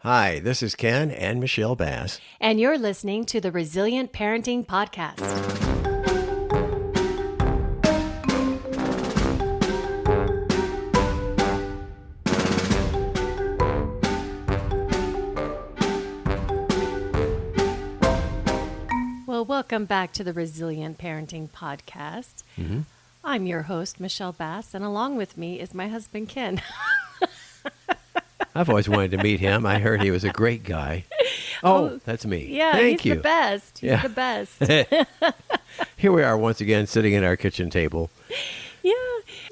Hi, this is Ken and Michelle Bass. And you're listening to the Resilient Parenting Podcast. Well, welcome back to the Resilient Parenting Podcast. Mm-hmm. I'm your host, Michelle Bass, and along with me is my husband, Ken. I've always wanted to meet him. I heard he was a great guy. Oh, that's me. Yeah, Thank you. The best. He's the best. Here we are once again sitting at our kitchen table. Yeah,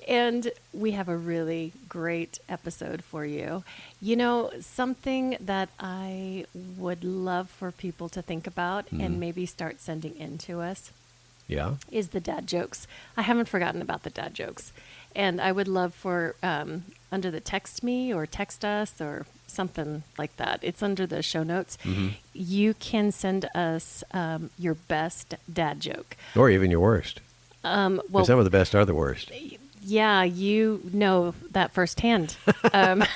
and we have a really great episode for you. You know, something that I would love for people to think about and maybe start sending in to us is the dad jokes. I haven't forgotten about the dad jokes. And I would love for under the text me or text us or something like that. It's under the show notes. Mm-hmm. You can send us your best dad joke. Or even your worst. Well, some of the best are the worst. Yeah, you know that firsthand. And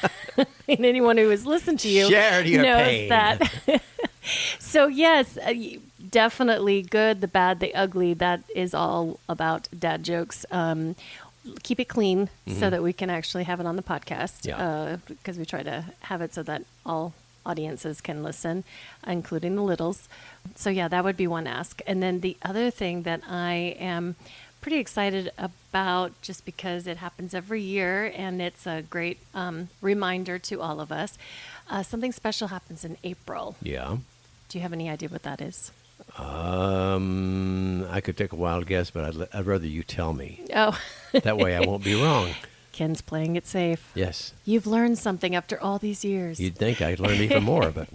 anyone who has listened to you Shared your knows pain. that. So yes, definitely good, the bad, the ugly. That is all about dad jokes. Keep it clean so that we can actually have it on the podcast. Because we try to have it so that all audiences can listen, including the littles. So yeah, that would be one ask. And then the other thing that I am pretty excited about, just because it happens every year and it's a great reminder to all of us, something special happens in April. Yeah. Do you have any idea what that is? I could take a wild guess, but I'd rather you tell me. Oh. That way I won't be wrong. Ken's playing it safe. Yes. You've learned something after all these years. You'd think I'd learn even more, but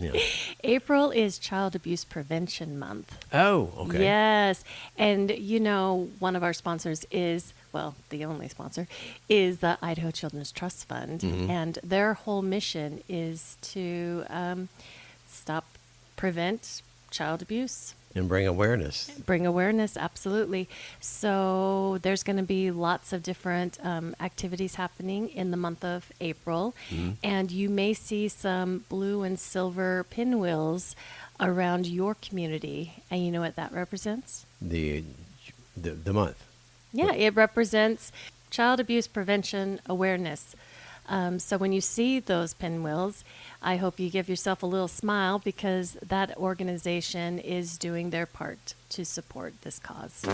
April is Child Abuse Prevention Month. Oh, okay. Yes. And you know, one of our sponsors is, well, the only sponsor, is the Idaho Children's Trust Fund. Mm-hmm. And their whole mission is to prevent child abuse. And bring awareness. Bring awareness, absolutely. So there's going to be lots of different activities happening in the month of April. Mm-hmm. And you may see some blue and silver pinwheels around your community. And you know what that represents? The month. Yeah, it represents child abuse prevention awareness. So when you see those pinwheels, I hope you give yourself a little smile, because that organization is doing their part to support this cause.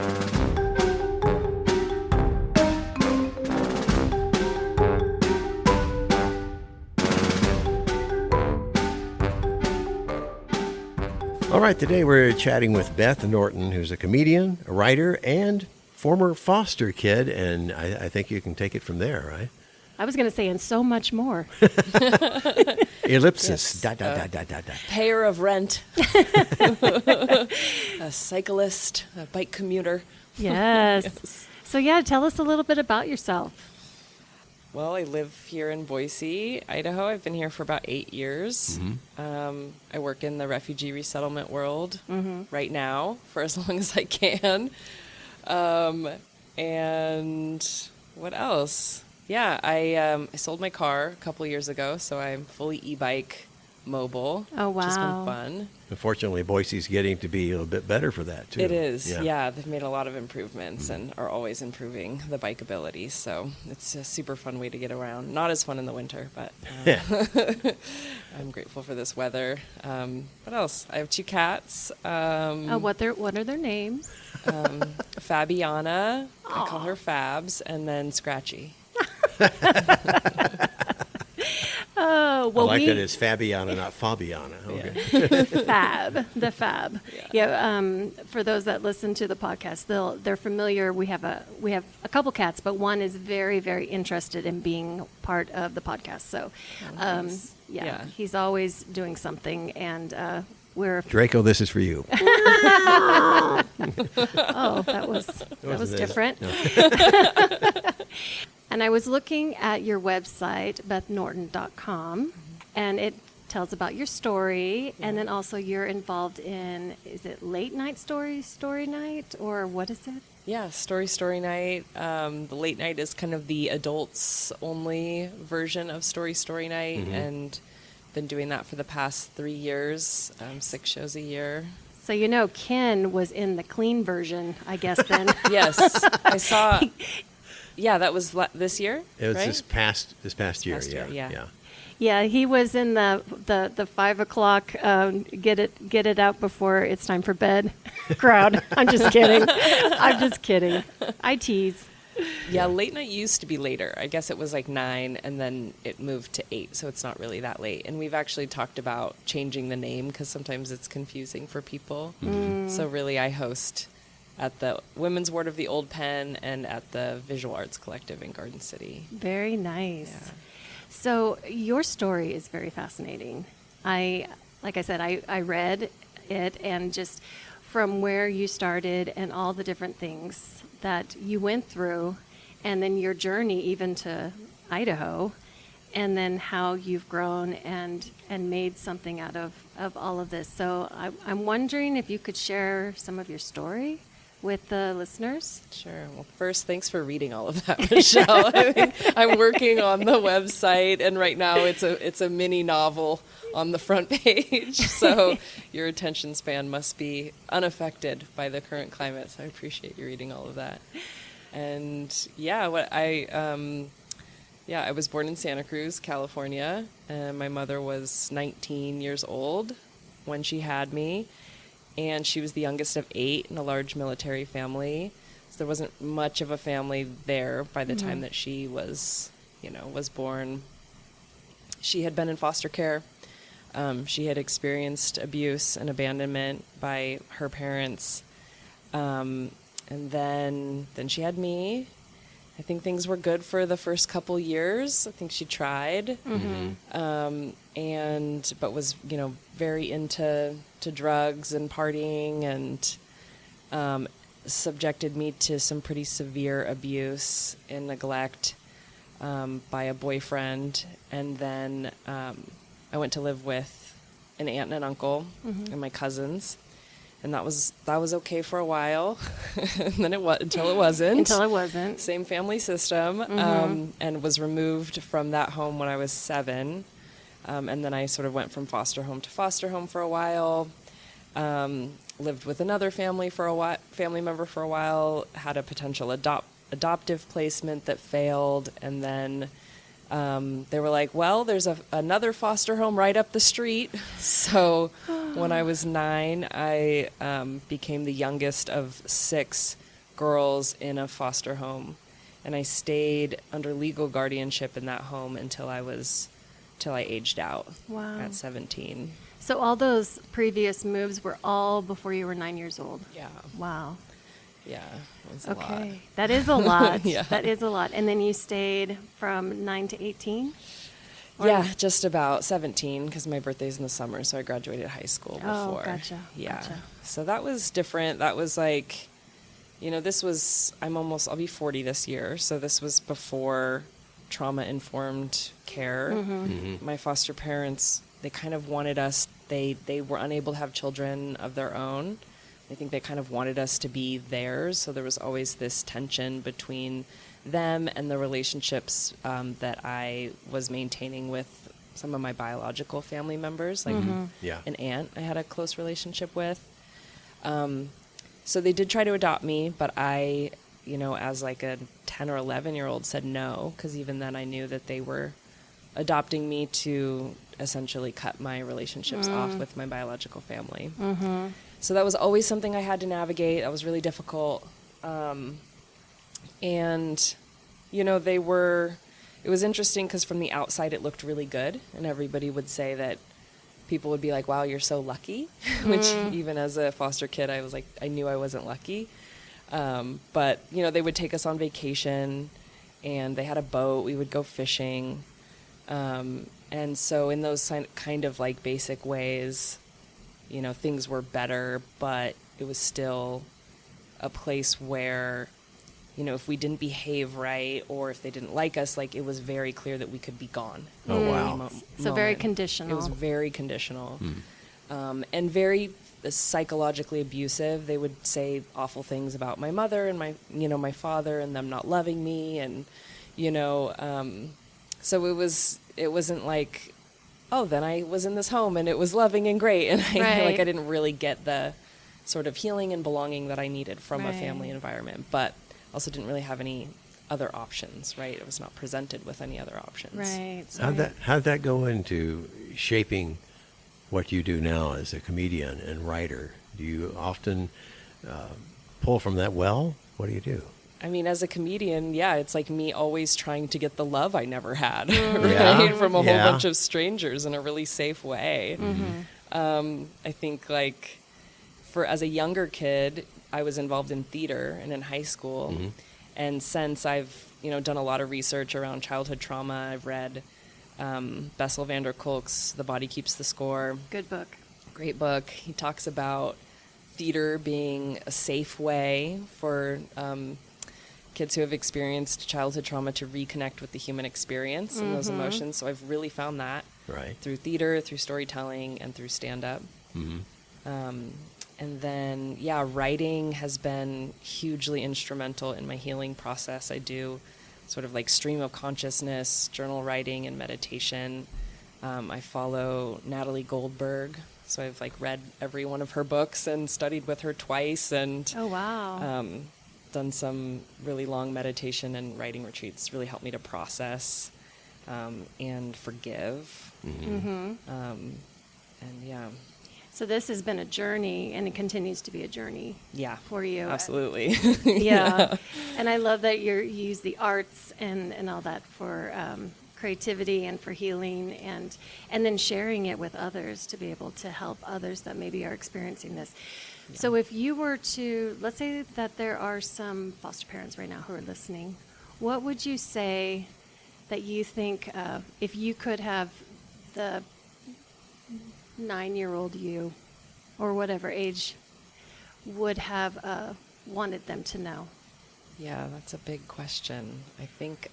All right, today we're chatting with Beth Norton, who's a comedian, a writer, and former foster kid, and I think you can take it from there, right? I was going to say, and so much more. Ellipsis. Yes. Payer of rent. A cyclist, a bike commuter. Yes. So yeah, tell us a little bit about yourself. Well, I live here in Boise, Idaho. I've been here for about 8 years. Mm-hmm. I work in the refugee resettlement world right now for as long as I can. And what else? Yeah, I sold my car a couple of years ago, so I'm fully e-bike mobile. Oh, wow. Which has been fun. Unfortunately, Boise's getting to be a little bit better for that, too. It is, yeah. They've made a lot of improvements and are always improving the bike ability, so it's a super fun way to get around. Not as fun in the winter, but I'm grateful for this weather. What else? I have 2 cats. What are their names? Fabiana, I call her Fabs, and then Scratchy. Oh, well, I like that it's Fabiana, not Fabiana. Okay. Yeah. The Fab. Yeah. For those that listen to the podcast, they're familiar. We have a couple cats, but one is very, very interested in being part of the podcast. So, nice. He's always doing something, and we're Draco. This is for you. Oh, that was different. No. And I was looking at your website, bethnorton.com, and it tells about your story, and then also you're involved in, is it late night story night, or what is it? Yeah, story night. The late night is kind of the adults only version of story night, and been doing that for the past 3 years, 6 shows a year. So Ken was in the clean version, I guess. Then Yes, I saw. Yeah, that was this year. It was right? this past year. Past year, yeah. yeah, he was in the 5 o'clock get it out before it's time for bed crowd. I'm just kidding. I'm just kidding. I tease. Yeah, late night used to be later. I guess it was like 9, and then it moved to 8, so it's not really that late. And we've actually talked about changing the name because sometimes it's confusing for people. So really, I host at the Women's Ward of the Old Pen and at the Visual Arts Collective in Garden City. Very nice. Yeah. So your story is very fascinating. Like I said, I read it, and just from where you started and all the different things that you went through, and then your journey even to Idaho, and then how you've grown and made something out of all of this. So I'm wondering if you could share some of your story with the listeners. Sure. Well, first, thanks for reading all of that, Michelle. I'm working on the website, and right now it's a mini novel on the front page. So your attention span must be unaffected by the current climate. So I appreciate you reading all of that. And yeah, I was born in Santa Cruz, California, and my mother was 19 years old when she had me. And she was the youngest of 8 in a large military family. So there wasn't much of a family there by the time that she was born. She had been in foster care. She had experienced abuse and abandonment by her parents. And then she had me. I think things were good for the first couple years. I think she tried, but was very into drugs and partying, and subjected me to some pretty severe abuse and neglect by a boyfriend. And then I went to live with an aunt and an uncle and my cousins. And that was okay for a while, and then until it wasn't. Until it wasn't. Same family system, and was removed from that home when I was 7, and then I sort of went from foster home to foster home for a while. Lived with another family member for a while. Had a potential adoptive placement that failed, and then they were like, well, there's another foster home right up the street. So when I was 9, I became the youngest of 6 girls in a foster home. And I stayed under legal guardianship in that home until I aged out. Wow. At 17. So all those previous moves were all before you were 9 years old? Yeah. Wow. Yeah, it was a lot. Okay, that is a lot. Yeah. That is a lot. And then you stayed from 9 to 18? Yeah, just about 17, because my birthday's in the summer, so I graduated high school before. Oh, gotcha. Yeah. Gotcha. So that was different. That was like, I'll be 40 this year, so this was before trauma-informed care. My foster parents, they kind of wanted us, they were unable to have children of their own. I think they kind of wanted us to be theirs, so there was always this tension between them and the relationships that I was maintaining with some of my biological family members, like an aunt I had a close relationship with. So they did try to adopt me, but I, as like a 10 or 11-year-old said no, because even then I knew that they were adopting me to essentially cut my relationships off with my biological family. So that was always something I had to navigate. That was really difficult. And, it was interesting because from the outside it looked really good. And everybody would say that people would be like, wow, you're so lucky. Which even as a foster kid, I was like, I knew I wasn't lucky. But, they would take us on vacation and they had a boat. We would go fishing. And so in those kind of like basic ways, things were better, but it was still a place where, if we didn't behave right or if they didn't like us, like it was very clear that we could be gone. Oh, wow. So very conditional. It was very conditional. And very psychologically abusive. They would say awful things about my mother and my father and them not loving me. And, so it wasn't like, oh, then I was in this home and it was loving and great. And I Right. I didn't really get the sort of healing and belonging that I needed from a Right. family environment, but also didn't really have any other options, right? It was not presented with any other options. Right. How'd that go into shaping what you do now as a comedian and writer? Do you often pull from that well? What do you do? I mean, as a comedian, yeah, it's like me always trying to get the love I never had, Yeah. right? From a whole Yeah. bunch of strangers in a really safe way. I think like as a younger kid, I was involved in theater and in high school. And since I've, done a lot of research around childhood trauma, I've read Bessel van der Kolk's The Body Keeps the Score. Good book. Great book. He talks about theater being a safe way for kids who have experienced childhood trauma to reconnect with the human experience and those emotions. So I've really found that Right. through theater, through storytelling, and through stand-up. And then, writing has been hugely instrumental in my healing process. I do sort of like stream of consciousness, journal writing, and meditation. I follow Natalie Goldberg, so I've like read every one of her books and studied with her twice, and Oh, wow. done some really long meditation and writing retreats. Really helped me to process and forgive. And yeah. So this has been a journey, and it continues to be a journey Yeah, for you. absolutely. Yeah. And I love that you use the arts and all that for creativity and for healing, and then sharing it with others to be able to help others that maybe are experiencing this. Yeah. So if you were to, let's say that there are some foster parents right now who are listening, what would you say that you think if you could have the 9-year-old you, or whatever age, would have wanted them to know? Yeah, that's a big question. I think,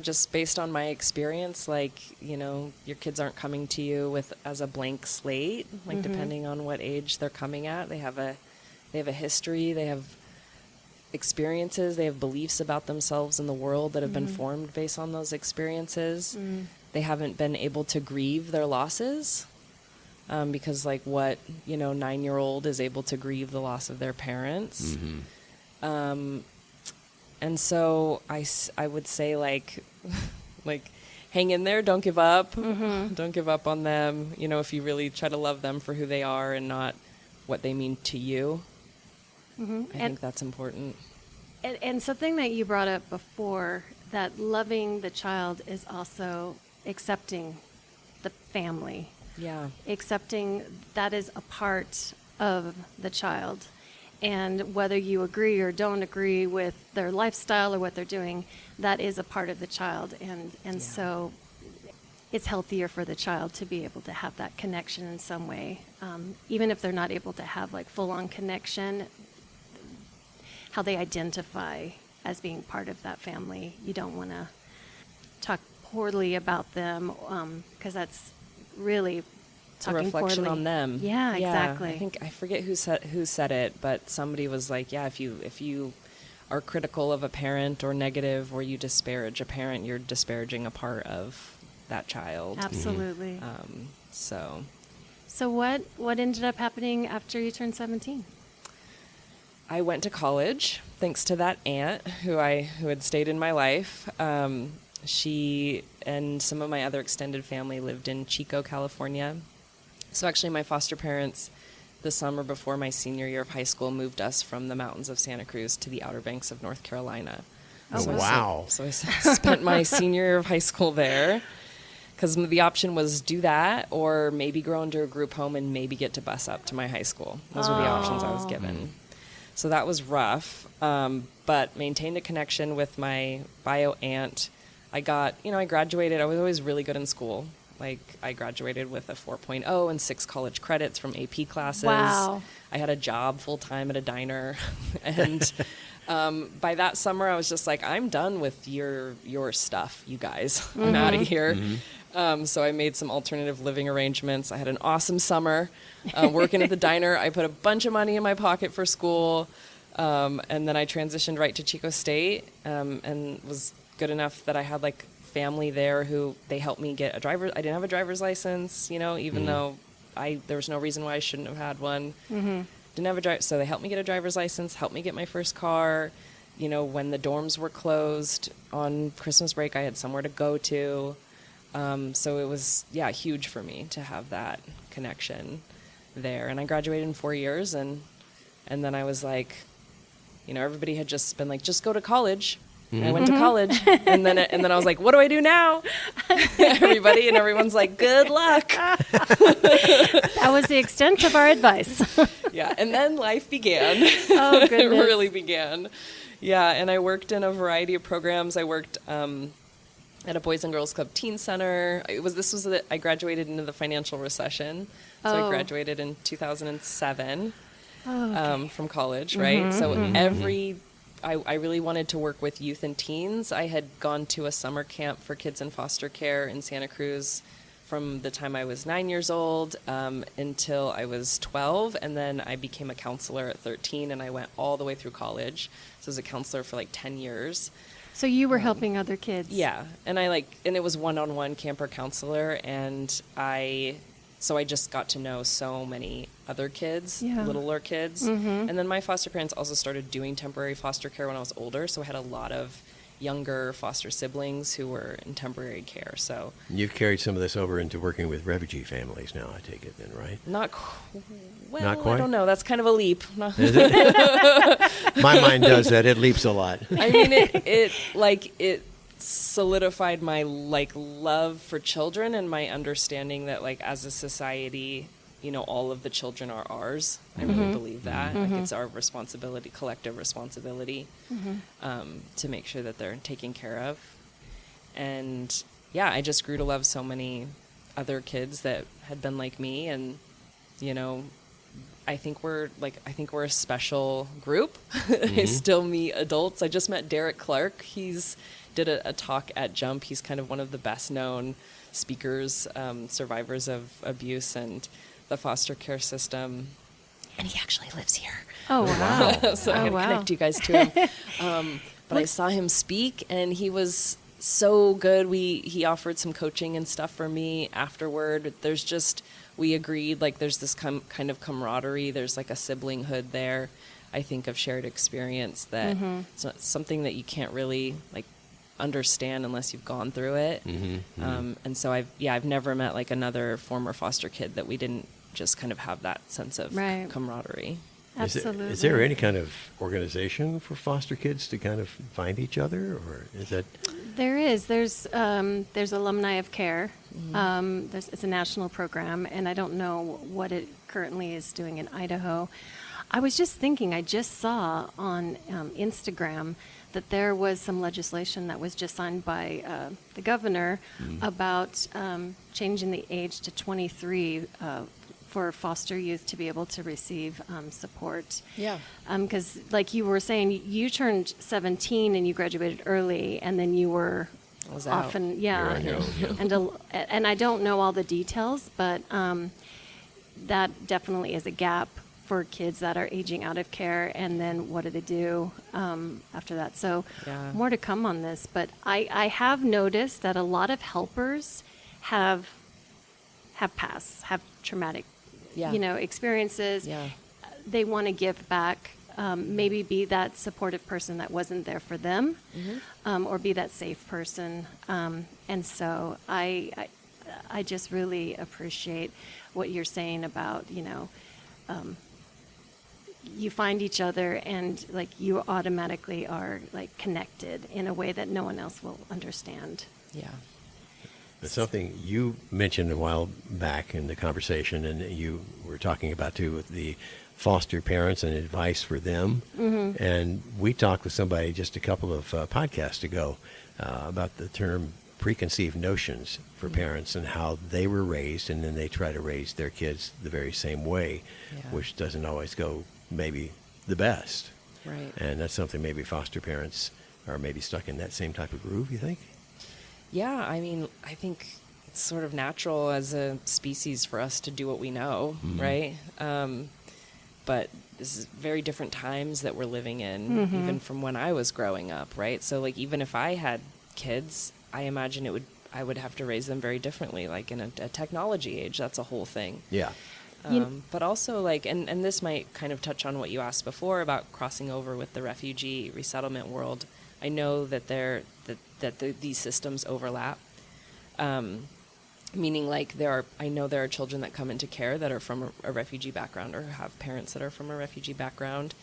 just based on my experience, your kids aren't coming to you as a blank slate, depending on what age they're coming at. They have a history, they have experiences, they have beliefs about themselves and the world that have been formed based on those experiences. They haven't been able to grieve their losses because what 9-year-old is able to grieve the loss of their parents. And so I would say like hang in there, don't give up. Don't give up on them, if you really try to love them for who they are and not what they mean to you. I think that's important. And something that you brought up before, that loving the child is also accepting the family. Yeah. Accepting that is a part of the child. And whether you agree or don't agree with their lifestyle or what they're doing, that is a part of the child. And so it's healthier for the child to be able to have that connection in some way. Even if they're not able to have full-on connection, how they identify as being part of that family. You don't want to talk poorly about them because that's really It's a talking reflection poorly on them. Yeah, exactly. I forget who said it, but somebody was like, if you are critical of a parent or negative, or you disparage a parent, you're disparaging a part of that child. Absolutely. So what ended up happening after you turned 17? I went to college thanks to that aunt who had stayed in my life. She and some of my other extended family lived in Chico, California. So actually my foster parents, the summer before my senior year of high school, moved us from the mountains of Santa Cruz to the Outer Banks of North Carolina. Oh, So wow. So I spent my senior year of high school there because the option was do that or maybe grow into a group home and maybe get to bus up to my high school. Those were the options I was given. So that was rough, but maintained a connection with my bio aunt. I graduated. I was always really good in school. I graduated with a 4.0 and 6 college credits from AP classes. Wow. I had a job full-time at a diner. And by that summer, I was just like, I'm done with your stuff, you guys. I'm out of here. So I made some alternative living arrangements. I had an awesome summer working at the diner. I put a bunch of money in my pocket for school. And then I transitioned right to Chico State and was good enough that I had family there who they helped me get I didn't have a driver's license, even though there was no reason why I shouldn't have had one. Didn't have so they helped me get a driver's license, helped me get my first car. When the dorms were closed on Christmas break, I had somewhere to go to. So it was, huge for me to have that connection there. And I graduated in 4 years, and then I was like, everybody had just been like, just go to college. And I went to college, and then I was like, what do I do now? Everyone's like, good luck. That was the extent of our advice. Yeah, and then life began. Oh, goodness. It really began. Yeah, and I worked in a variety of programs. I worked at a Boys and Girls Club Teen Center. I graduated into the financial recession, so I graduated in 2007 from college, right? So I really wanted to work with youth and teens. I had gone to a summer camp for kids in foster care in Santa Cruz from the time I was 9 years old until I was 12, and then I became a counselor at 13, and I went all the way through college. So I was a counselor for like 10 years. So you were helping other kids? Yeah, and it was one-on-one camper counselor, and so I just got to know so many other kids, littler kids. And then my foster parents also started doing temporary foster care when I was older, so I had a lot of younger foster siblings who were in temporary care. So You've carried some of this over into working with refugee families now, I take it then, right? Not Not quite? I don't know. That's kind of a leap. Is it? My mind does that. It leaps a lot. I mean, it solidified my love for children and my understanding that as a society, all of the children are ours. I really believe that. It's our responsibility, collective responsibility, to make sure that they're taken care of. And I just grew to love so many other kids that had been like me, and I think we're a special group. I still meet adults. I just met Derek Clark. He's did a talk at Jump. He's kind of one of the best known speakers, survivors of abuse and the foster care system. And he actually lives here. Oh, wow. So I'm going to connect you guys to him. But I saw him speak, and he was so good. He offered some coaching and stuff for me afterward. We agreed, there's this kind of camaraderie. There's a siblinghood there, I think, of shared experience that it's not something that you can't really understand unless you've gone through it. And so I've never met another former foster kid that we didn't just kind of have that sense of camaraderie. Absolutely. Is there any kind of organization for foster kids to kind of find each other, or is that? There is. There's Alumni of Care. It's a national program, and I don't know what it currently is doing in Idaho. I was just thinking, I just saw on Instagram that there was some legislation that was just signed by the governor about changing the age to 23 for foster youth to be able to receive support. Yeah. Because like you were saying, you turned 17 and you graduated early, and then you were often, and I don't know all the details, but that definitely is a gap for kids that are aging out of care, and then what do they do after that? So more to come on this, but I have noticed that a lot of helpers have traumatic experiences. They want to give back, maybe be that supportive person that wasn't there for them, or be that safe person, and so I just really appreciate what you're saying about you find each other and you automatically are connected in a way that no one else will understand. Yeah. It's something you mentioned a while back in the conversation, and you were talking about too with the foster parents and advice for them. And we talked with somebody just a couple of podcasts ago about the term preconceived notions for parents and how they were raised, and then they try to raise their kids the very same way, which doesn't always go maybe the best. Right. And that's something maybe foster parents are maybe stuck in that same type of groove, you think? Yeah, I mean, I think it's sort of natural as a species for us to do what we know, right? But this is very different times that we're living in, even from when I was growing up, right? So even if I had kids, I imagine I would have to raise them very differently, like in a technology age. That's a whole thing. Yeah. But also, like, and this might kind of touch on what you asked before about crossing over with the refugee resettlement world. I know that these systems overlap, meaning like I know there are children that come into care that are from a refugee background or have parents that are from a refugee background,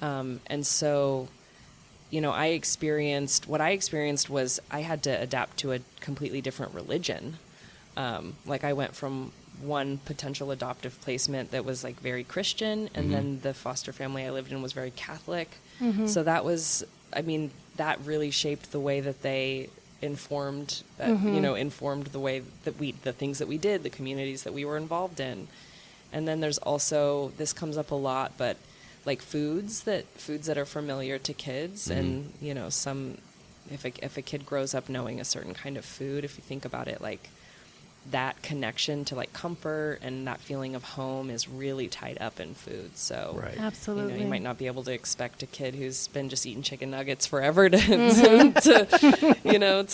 and so, you know, what I experienced was I had to adapt to a completely different religion. Like I went from one potential adoptive placement that was like very Christian, and then the foster family I lived in was very Catholic. So that was, I mean, that really shaped the way that they informed the way that the things that we did, the communities that we were involved in. And then there's also, this comes up a lot, but like foods that are familiar to kids, and you know, if a kid grows up knowing a certain kind of food, if you think about it, like that connection to like comfort and that feeling of home is really tied up in food. So Right. Absolutely. you might not be able to expect a kid who's been just eating chicken nuggets forever to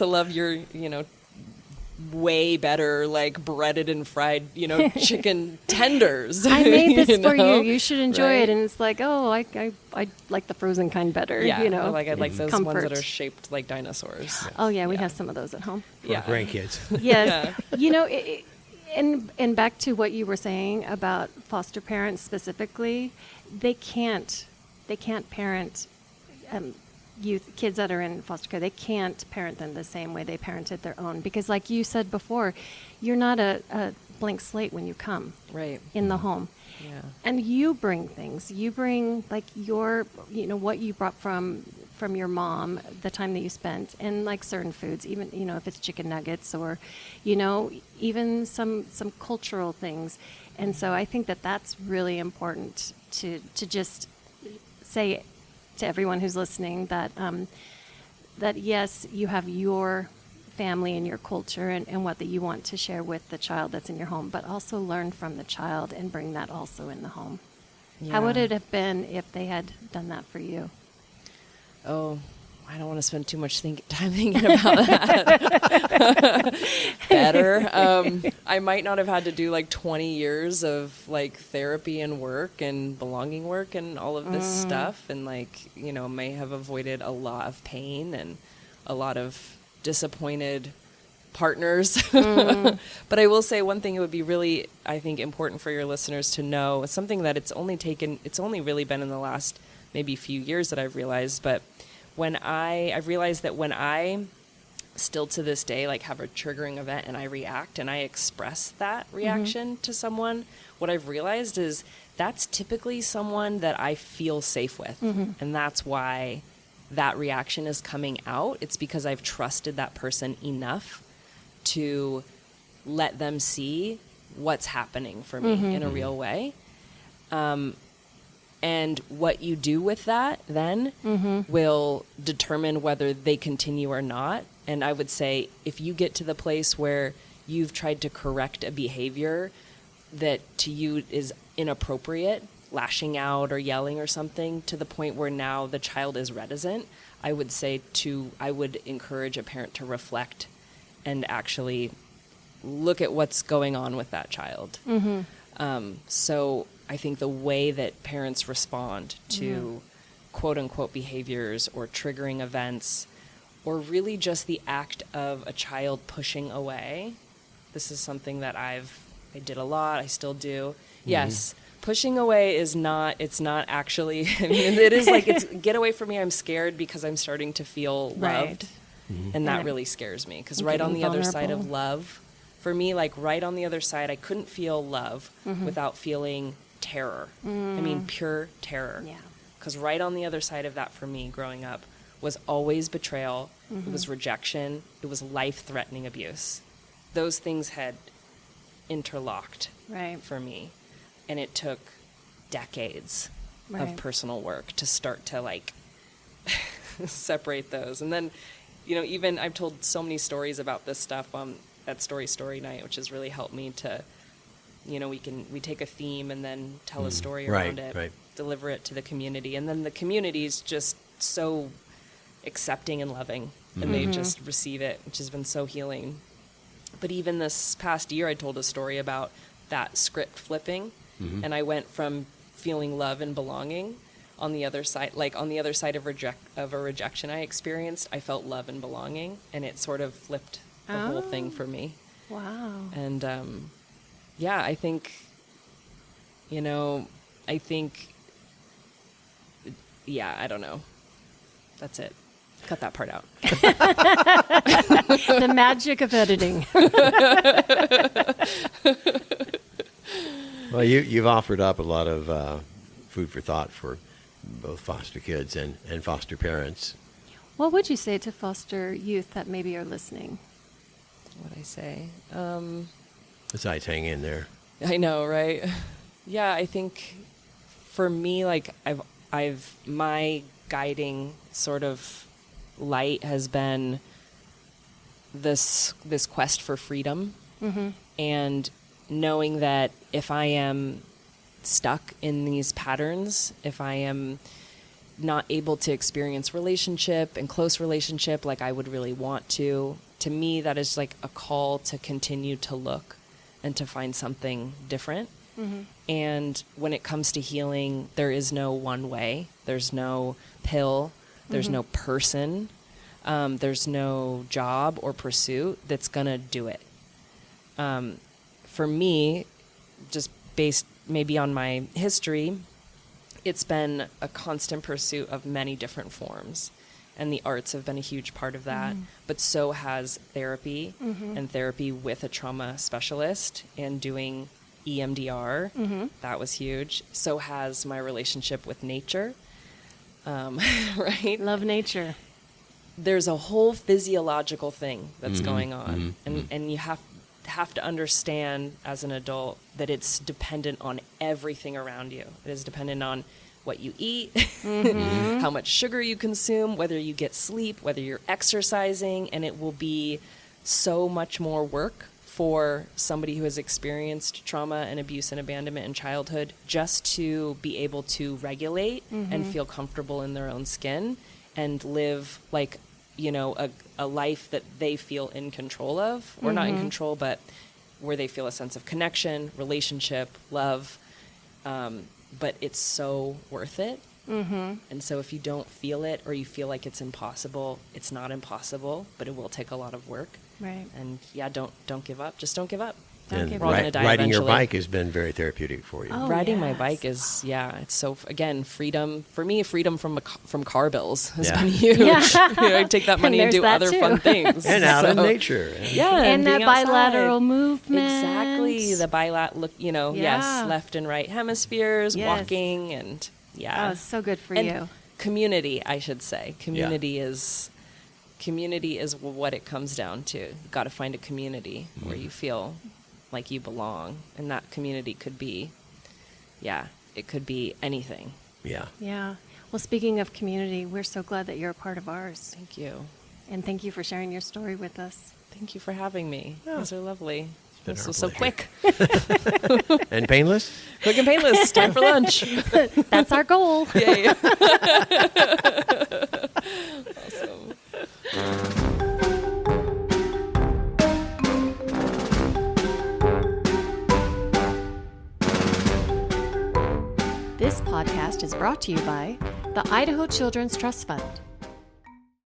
love your, you know, way better like breaded and fried, you know, chicken tenders. I made this for know? you. You should enjoy Right? it. And it's like, oh, I like the frozen kind better. Yeah, you know, or like I like those comfort. ones that are shaped like dinosaurs. Oh yeah, we Yeah. have some of those at home. For Yeah. grandkids. Yes. You know, and back to what you were saying about foster parents specifically, they can't parent kids that are in foster care. They can't parent them the same way they parented their own, because like you said before, you're not a blank slate when you come Right. in the home. Yeah. And you bring things. You bring like what you brought from your mom, the time that you spent, and like certain foods, even, you know, if it's chicken nuggets or, you know, even some cultural things. And so I think that that's really important to just say to everyone who's listening that that yes, you have your family and your culture and what that you want to share with the child that's in your home, but also learn from the child and bring that also in the home. How would Yeah. it have been if they had done that for you? Oh, I don't want to spend too much time thinking about that. Better. I might not have had to do like 20 years of like therapy and work and belonging work and all of this stuff, and like, you know, may have avoided a lot of pain and a lot of disappointed partners. But I will say one thing, it would be really, I think, important for your listeners to know, something that it's only really been in the last maybe few years that I've realized, but I've realized that when I still to this day like have a triggering event and I react and I express that reaction to someone, what I've realized is that's typically someone that I feel safe with. And that's why that reaction is coming out. It's because I've trusted that person enough to let them see what's happening for me in a real way. And what you do with that then will determine whether they continue or not. And I would say if you get to the place where you've tried to correct a behavior that to you is inappropriate, lashing out or yelling or something, to the point where now the child is reticent, I would encourage a parent to reflect and actually look at what's going on with that child. So I think the way that parents respond to quote unquote behaviors or triggering events, or really just the act of a child pushing away. This is something that I did a lot. I still do. Yes. Pushing away it's not actually, I mean, it is like, it's get away from me. I'm scared because I'm starting to feel loved. And that really scares me, because right on the other side of love, for me, like right on the other side, I couldn't feel love without feeling terror. I mean, pure terror. Yeah. Because right on the other side of that for me growing up was always betrayal. It was rejection. It was life-threatening abuse. Those things had interlocked for me. And it took decades of personal work to start to like separate those. And then, you know, even I've told so many stories about this stuff on that story night, which has really helped me to, you know, we take a theme and then tell a story around it, deliver it to the community. And then the community is just so accepting and loving and they just receive it, which has been so healing. But even this past year, I told a story about that script flipping, and I went from feeling love and belonging on the other side, like on the other side of a rejection I experienced, I felt love and belonging, and it sort of flipped the whole thing for me. Wow. And yeah, I think, yeah, I don't know. That's it. Cut that part out. The magic of editing. Well, you've offered up a lot of food for thought for both foster kids and foster parents. What would you say to foster youth that maybe are listening? What I say? Besides hang in there. I know, right? Yeah, I think for me, like I've my guiding sort of light has been this quest for freedom, and knowing that if I am stuck in these patterns, if I am not able to experience relationship and close relationship like I would really want to me, that is like a call to continue to look and to find something different. And when it comes to healing, there is no one way. There's no pill. There's no person. There's no job or pursuit that's going to do it. For me, just based maybe on my history, it's been a constant pursuit of many different forms. And the arts have been a huge part of that. But so has therapy, and therapy with a trauma specialist, and doing EMDR. That was huge. So has my relationship with nature. Right? Love nature. There's a whole physiological thing that's going on. And you have to understand as an adult that it's dependent on everything around you. It is dependent on what you eat, how much sugar you consume, whether you get sleep, whether you're exercising, and it will be so much more work for somebody who has experienced trauma and abuse and abandonment in childhood just to be able to regulate and feel comfortable in their own skin and live like, a life that they feel in control of, or not in control, but where they feel a sense of connection, relationship, love. But it's so worth it. And so if you don't feel it, or you feel like it's impossible, it's not impossible, but it will take a lot of work. Right. And yeah, don't give up. Just don't give up. And We're all gonna die riding your eventually. bike has been very therapeutic for you. Oh, Riding my yes. bike is, it's so, again, freedom. For me, freedom from car bills has Yeah. been huge. Yeah. I take that money and there's do that other too. fun things. And out in So, nature. Yeah. And that being outside. bilateral movement. Exactly. The bilateral, Yeah. yes, left and right hemispheres, Yes. walking, and Oh, so good for and you. community, I should say. Community is what it comes down to. You've got to find a community where you feel like you belong, and that community could be, it could be anything. Yeah. Yeah. Well, speaking of community, we're so glad that you're a part of ours. Thank you. And thank you for sharing your story with us. Thank you for having me. You guys are lovely. been This our was so pleasure. quick. And painless? Quick and painless. Time for lunch. That's our goal. Yay. Awesome. This podcast is brought to you by the Idaho Children's Trust Fund.